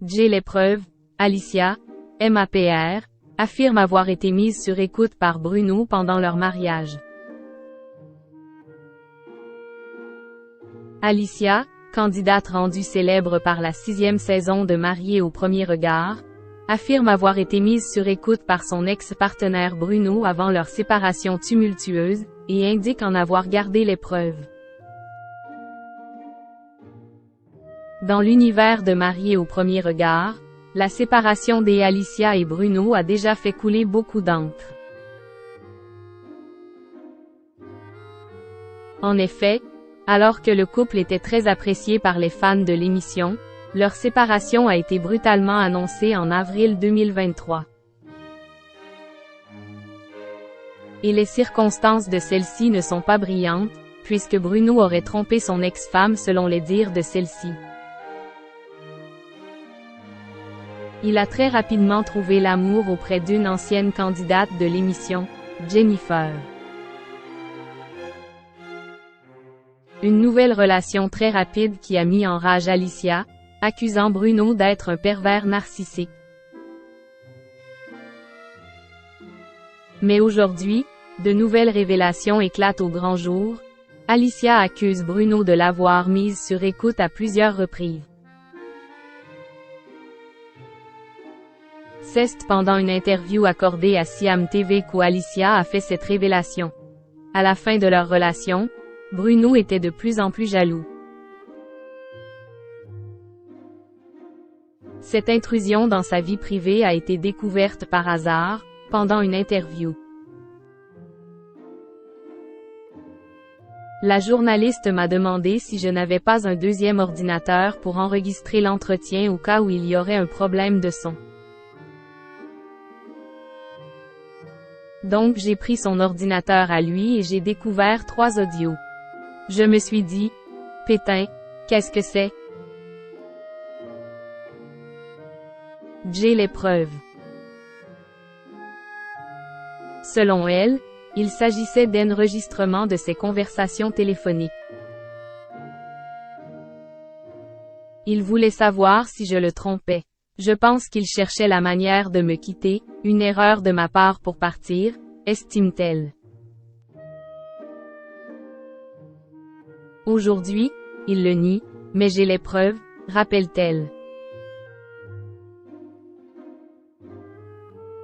J. L'épreuve, Alicia, MAPR, affirme avoir été mise sur écoute par Bruno pendant leur mariage. Alicia, candidate rendue célèbre par la 6e saison de Mariée au premier regard, affirme avoir été mise sur écoute par son ex-partenaire Bruno avant leur séparation tumultueuse, et indique en avoir gardé l'épreuve. Dans l'univers de Mariée au premier regard, la séparation d'Alicia et Bruno a déjà fait couler beaucoup d'encre. En effet, alors que le couple était très apprécié par les fans de l'émission, leur séparation a été brutalement annoncée en avril 2023. Et les circonstances de celle-ci ne sont pas brillantes, puisque Bruno aurait trompé son ex-femme selon les dires de celle-ci. Il a très rapidement trouvé l'amour auprès d'une ancienne candidate de l'émission, Jennifer. Une nouvelle relation très rapide qui a mis en rage Alicia, accusant Bruno d'être un pervers narcissique. Mais aujourd'hui, de nouvelles révélations éclatent au grand jour. Alicia accuse Bruno de l'avoir mise sur écoute à plusieurs reprises. C'est pendant une interview accordée à Siam TV qu'où Alicia a fait cette révélation. À la fin de leur relation, Bruno était de plus en plus jaloux. Cette intrusion dans sa vie privée a été découverte par hasard, pendant une interview. La journaliste m'a demandé si je n'avais pas un deuxième ordinateur pour enregistrer l'entretien au cas où il y aurait un problème de son. Donc j'ai pris son ordinateur à lui et j'ai découvert 3 audios. Je me suis dit, Pétain, qu'est-ce que c'est? J. L'épreuve. Selon elle, il s'agissait d'enregistrements de ses conversations téléphoniques. Il voulait savoir si je le trompais. Je pense qu'il cherchait la manière de me quitter, une erreur de ma part pour partir, estime-t-elle. Aujourd'hui, il le nie, mais j'ai les preuves, rappelle-t-elle.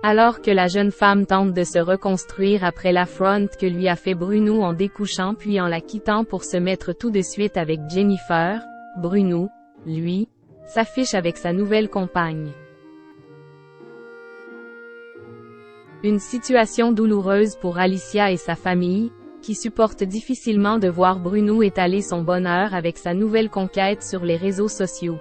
Alors que la jeune femme tente de se reconstruire après l'affront que lui a fait Bruno en découchant puis en la quittant pour se mettre tout de suite avec Jennifer, Bruno, lui, s'affiche avec sa nouvelle compagne. Une situation douloureuse pour Alicia et sa famille, qui supportent difficilement de voir Bruno étaler son bonheur avec sa nouvelle conquête sur les réseaux sociaux.